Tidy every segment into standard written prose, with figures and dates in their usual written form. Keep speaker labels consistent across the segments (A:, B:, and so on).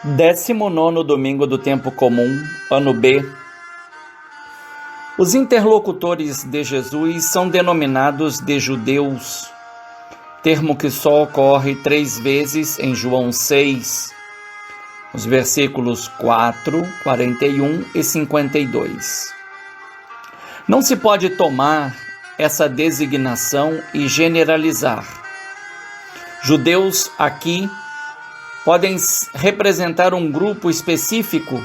A: 19º domingo do tempo comum, ano B. Os interlocutores de Jesus são denominados de judeus, termo que só ocorre 3 vezes em João 6, os versículos 4, 41 e 52. Não se pode tomar essa designação e generalizar. Judeus aqui podem representar um grupo específico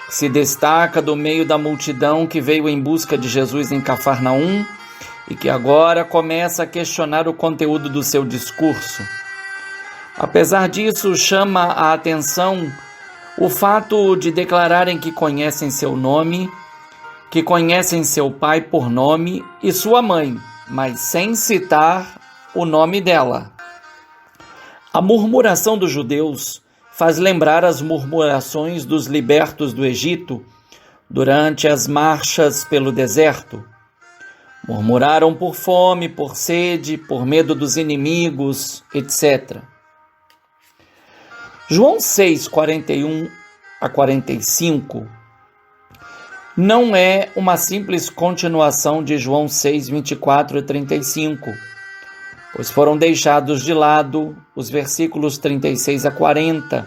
A: que se destaca do meio da multidão que veio em busca de Jesus em Cafarnaum e que agora começa a questionar o conteúdo do seu discurso. Apesar disso, chama a atenção o fato de declararem que conhecem seu nome, que conhecem seu pai por nome e sua mãe, mas sem citar o nome dela. A murmuração dos judeus faz lembrar as murmurações dos libertos do Egito durante as marchas pelo deserto. Murmuraram por fome, por sede, por medo dos inimigos, etc. João 6, 41 a 45 não é uma simples continuação de João 6, 24 e 35, pois foram deixados de lado os versículos 36 a 40,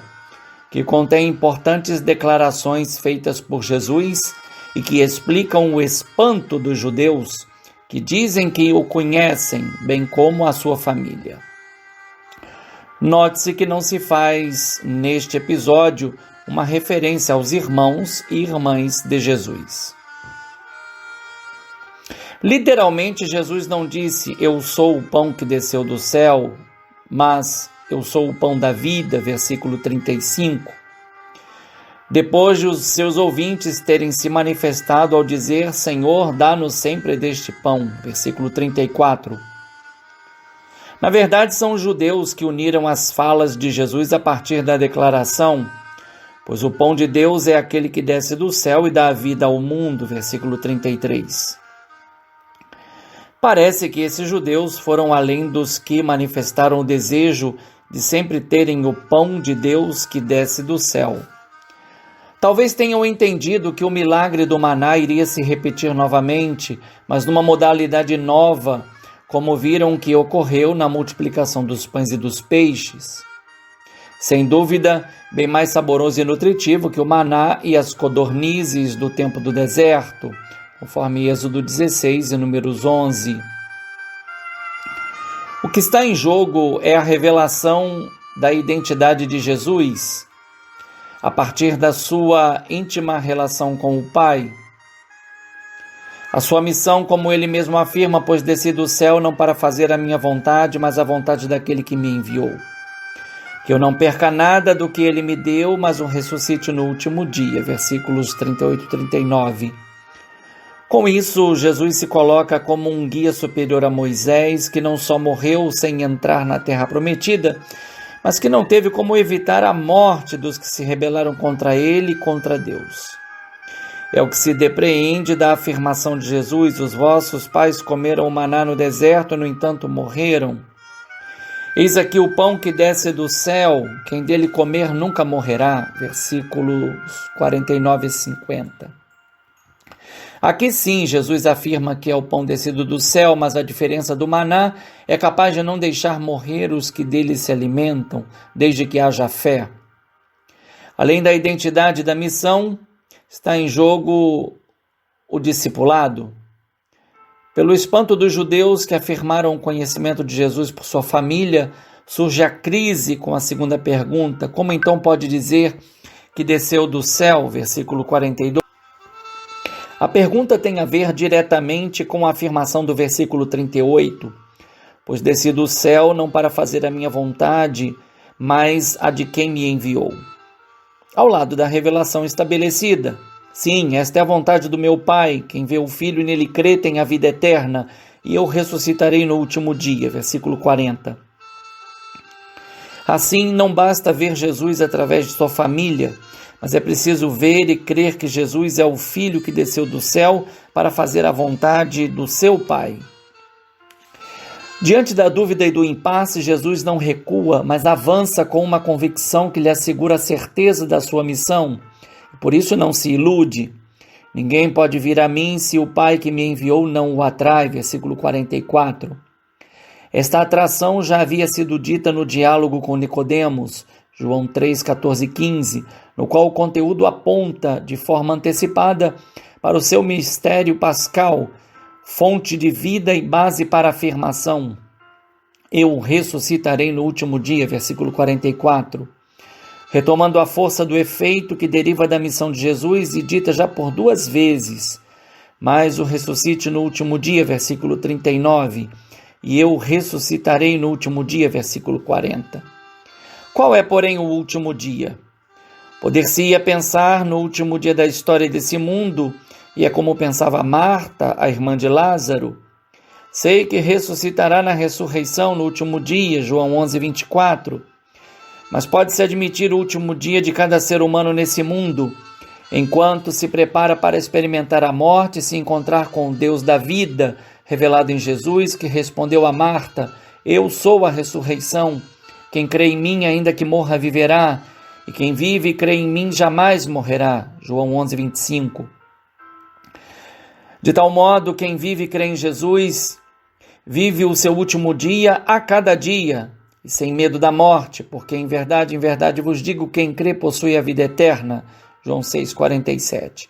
A: que contêm importantes declarações feitas por Jesus e que explicam o espanto dos judeus que dizem que o conhecem, bem como a sua família. Note-se que não se faz, neste episódio, uma referência aos irmãos e irmãs de Jesus. Literalmente, Jesus não disse, eu sou o pão que desceu do céu, mas eu sou o pão da vida, versículo 35. Depois de os seus ouvintes terem se manifestado ao dizer, Senhor, dá-nos sempre deste pão, versículo 34. Na verdade, são os judeus que uniram as falas de Jesus a partir da declaração, pois o pão de Deus é aquele que desce do céu e dá a vida ao mundo, versículo 33. Parece que esses judeus foram além dos que manifestaram o desejo de sempre terem o pão de Deus que desce do céu. Talvez tenham entendido que o milagre do maná iria se repetir novamente, mas numa modalidade nova, como viram que ocorreu na multiplicação dos pães e dos peixes. Sem dúvida, bem mais saboroso e nutritivo que o maná e as codornizes do tempo do deserto, conforme Êxodo 16 e Números 11. O que está em jogo é a revelação da identidade de Jesus, a partir da sua íntima relação com o Pai. A sua missão, como ele mesmo afirma, pois desci do céu não para fazer a minha vontade, mas a vontade daquele que me enviou. Que eu não perca nada do que ele me deu, mas o ressuscite no último dia, versículos 38 e 39. Com isso, Jesus se coloca como um guia superior a Moisés, que não só morreu sem entrar na terra prometida, mas que não teve como evitar a morte dos que se rebelaram contra ele e contra Deus. É o que se depreende da afirmação de Jesus, os vossos pais comeram o maná no deserto, no entanto morreram. Eis aqui o pão que desce do céu, quem dele comer nunca morrerá, versículos 49 e 50. Aqui sim, Jesus afirma que é o pão descido do céu, mas a diferença do maná é capaz de não deixar morrer os que dele se alimentam, desde que haja fé. Além da identidade e da missão, está em jogo o discipulado. Pelo espanto dos judeus que afirmaram o conhecimento de Jesus por sua família, surge a crise com a segunda pergunta, como então pode dizer que desceu do céu, versículo 42? A pergunta tem a ver diretamente com a afirmação do versículo 38, pois desci do céu não para fazer a minha vontade, mas a de quem me enviou. Ao lado da revelação estabelecida, sim, esta é a vontade do meu Pai, quem vê o Filho e nele crê tem a vida eterna, e eu ressuscitarei no último dia, versículo 40. Assim, não basta ver Jesus através de sua família, mas é preciso ver e crer que Jesus é o Filho que desceu do céu para fazer a vontade do seu Pai. Diante da dúvida e do impasse, Jesus não recua, mas avança com uma convicção que lhe assegura a certeza da sua missão. Por isso não se ilude. Ninguém pode vir a mim se o Pai que me enviou não o atrai. Versículo 44. Esta atração já havia sido dita no diálogo com Nicodemos, João 3, 14 e 15, no qual o conteúdo aponta de forma antecipada para o seu mistério pascal, fonte de vida e base para a afirmação. Eu ressuscitarei no último dia, versículo 44. Retomando a força do efeito que deriva da missão de Jesus e dita já por 2 vezes. Mas o ressuscite no último dia, versículo 39. E eu ressuscitarei no último dia, versículo 40. Qual é, porém, o último dia? Poder-se-ia pensar no último dia da história desse mundo, e é como pensava Marta, a irmã de Lázaro. Sei que ressuscitará na ressurreição no último dia, João 11, 24. Mas pode-se admitir o último dia de cada ser humano nesse mundo, enquanto se prepara para experimentar a morte e se encontrar com o Deus da vida, revelado em Jesus, que respondeu a Marta: Eu sou a ressurreição. Quem crê em mim, ainda que morra, viverá. E quem vive e crê em mim jamais morrerá. João 11, 25. De tal modo, quem vive e crê em Jesus, vive o seu último dia a cada dia, e sem medo da morte, porque em verdade vos digo, quem crê possui a vida eterna. João 6, 47.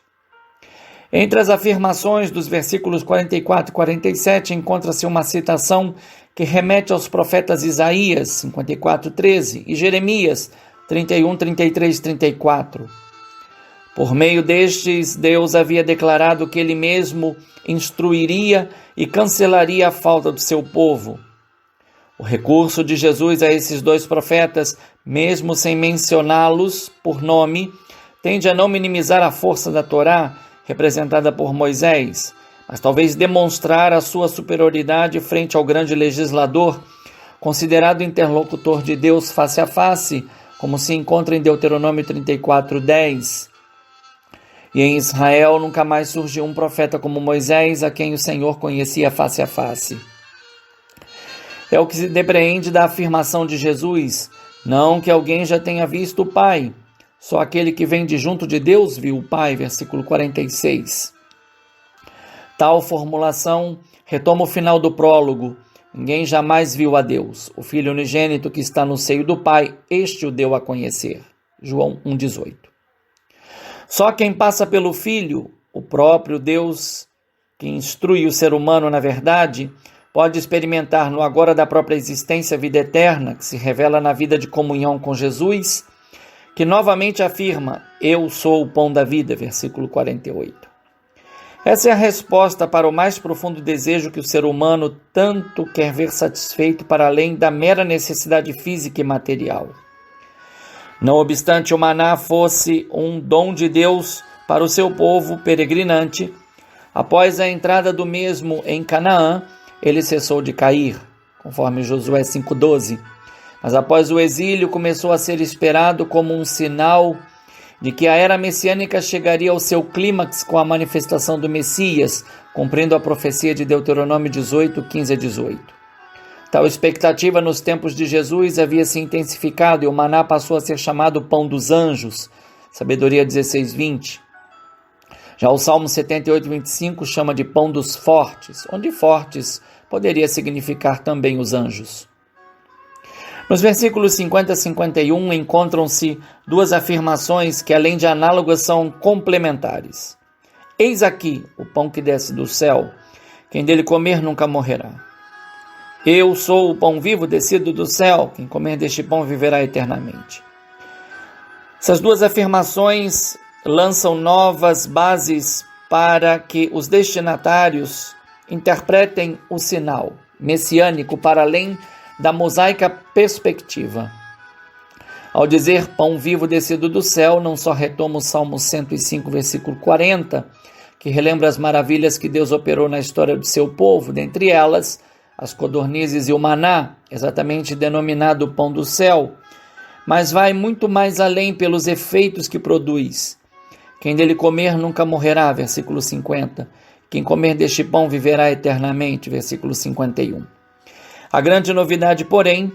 A: Entre as afirmações dos versículos 44 e 47 encontra-se uma citação que remete aos profetas Isaías 54, 13 e Jeremias 31, 33 e 34. Por meio destes, Deus havia declarado que Ele mesmo instruiria e cancelaria a falta do seu povo. O recurso de Jesus a esses 2 profetas, mesmo sem mencioná-los por nome, tende a não minimizar a força da Torá, representada por Moisés, mas talvez demonstrar a sua superioridade frente ao grande legislador, considerado interlocutor de Deus face a face, como se encontra em Deuteronômio 34, 10. E em Israel nunca mais surgiu um profeta como Moisés, a quem o Senhor conhecia face a face. É o que se depreende da afirmação de Jesus, não que alguém já tenha visto o Pai, só aquele que vem de junto de Deus viu o Pai, versículo 46. Tal formulação retoma o final do prólogo. Ninguém jamais viu a Deus. O Filho unigênito que está no seio do Pai, este o deu a conhecer. João 1,18. Só quem passa pelo Filho, o próprio Deus, que instrui o ser humano na verdade, pode experimentar no agora da própria existência a vida eterna, que se revela na vida de comunhão com Jesus, que novamente afirma, eu sou o pão da vida, versículo 48. Essa é a resposta para o mais profundo desejo que o ser humano tanto quer ver satisfeito para além da mera necessidade física e material. Não obstante o maná fosse um dom de Deus para o seu povo peregrinante, após a entrada do mesmo em Canaã, ele cessou de cair, conforme Josué 5,12. Mas após o exílio começou a ser esperado como um sinal de que a era messiânica chegaria ao seu clímax com a manifestação do Messias, cumprindo a profecia de Deuteronômio 18, 15 a 18. Tal expectativa nos tempos de Jesus havia se intensificado e o maná passou a ser chamado pão dos anjos, Sabedoria 16, 20. Já o Salmo 78, 25 chama de pão dos fortes, onde fortes poderia significar também os anjos. Nos versículos 50 a 51 encontram-se 2 afirmações que, além de análogas, são complementares. Eis aqui o pão que desce do céu, quem dele comer nunca morrerá. Eu sou o pão vivo descido do céu, quem comer deste pão viverá eternamente. Essas 2 afirmações lançam novas bases para que os destinatários interpretem o sinal messiânico para além da mosaica perspectiva. Ao dizer pão vivo descido do céu, não só retoma o Salmo 105, versículo 40, que relembra as maravilhas que Deus operou na história do seu povo, dentre elas as codornizes e o maná, exatamente denominado pão do céu, mas vai muito mais além pelos efeitos que produz. Quem dele comer nunca morrerá, versículo 50. Quem comer deste pão viverá eternamente, versículo 51. A grande novidade, porém,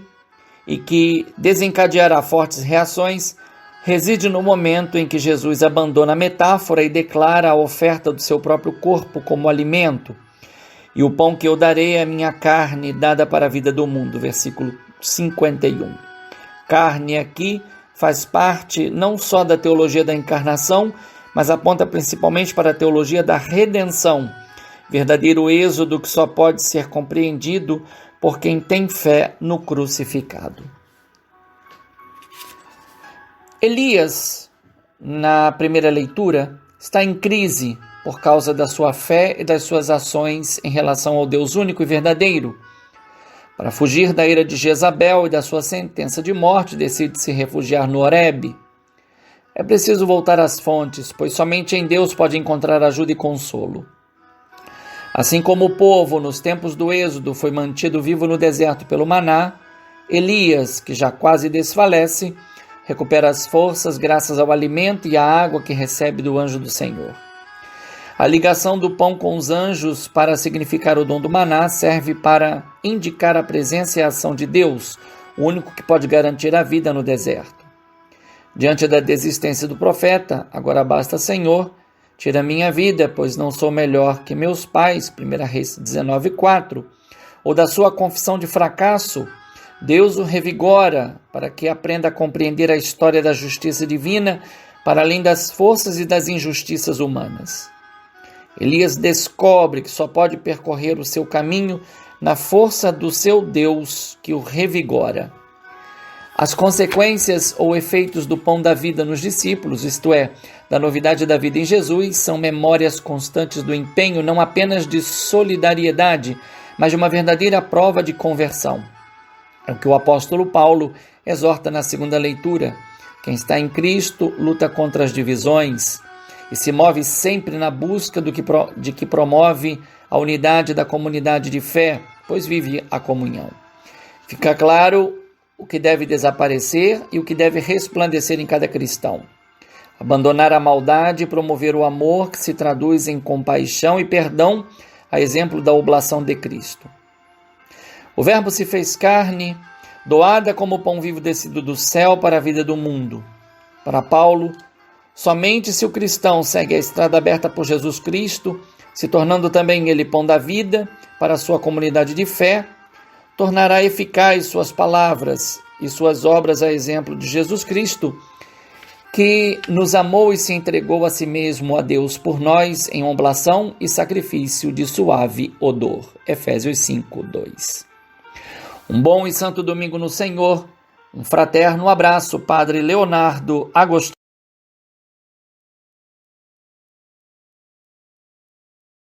A: e que desencadeará fortes reações, reside no momento em que Jesus abandona a metáfora e declara a oferta do seu próprio corpo como alimento. E o pão que eu darei é a minha carne, dada para a vida do mundo. Versículo 51. Carne aqui faz parte não só da teologia da encarnação, mas aponta principalmente para a teologia da redenção, verdadeiro êxodo que só pode ser compreendido por quem tem fé no crucificado. Elias, na primeira leitura, está em crise por causa da sua fé e das suas ações em relação ao Deus único e verdadeiro. Para fugir da ira de Jezabel e da sua sentença de morte, decide se refugiar no Horebe. É preciso voltar às fontes, pois somente em Deus pode encontrar ajuda e consolo. Assim como o povo, nos tempos do Êxodo, foi mantido vivo no deserto pelo maná, Elias, que já quase desfalece, recupera as forças graças ao alimento e à água que recebe do anjo do Senhor. A ligação do pão com os anjos para significar o dom do maná serve para indicar a presença e a ação de Deus, o único que pode garantir a vida no deserto. Diante da desistência do profeta, agora basta, Senhor, tira minha vida, pois não sou melhor que meus pais, 1 Reis 19:4, ou da sua confissão de fracasso, Deus o revigora para que aprenda a compreender a história da justiça divina para além das forças e das injustiças humanas. Elias descobre que só pode percorrer o seu caminho na força do seu Deus que o revigora. As consequências ou efeitos do pão da vida nos discípulos, isto é, da novidade da vida em Jesus, são memórias constantes do empenho não apenas de solidariedade, mas de uma verdadeira prova de conversão. É o que o apóstolo Paulo exorta na segunda leitura. Quem está em Cristo luta contra as divisões e se move sempre na busca de que promove a unidade da comunidade de fé, pois vive a comunhão. Fica claro o que deve desaparecer e o que deve resplandecer em cada cristão. Abandonar a maldade e promover o amor que se traduz em compaixão e perdão, a exemplo da oblação de Cristo. O Verbo se fez carne, doada como pão vivo descido do céu para a vida do mundo. Para Paulo, somente se o cristão segue a estrada aberta por Jesus Cristo, se tornando também ele pão da vida para a sua comunidade de fé, tornará eficaz suas palavras e suas obras a exemplo de Jesus Cristo, que nos amou e se entregou a si mesmo a Deus por nós em oblação e sacrifício de suave odor. Efésios 5:2. Um bom e santo domingo no Senhor. Um fraterno abraço, Padre Leonardo Agostinho.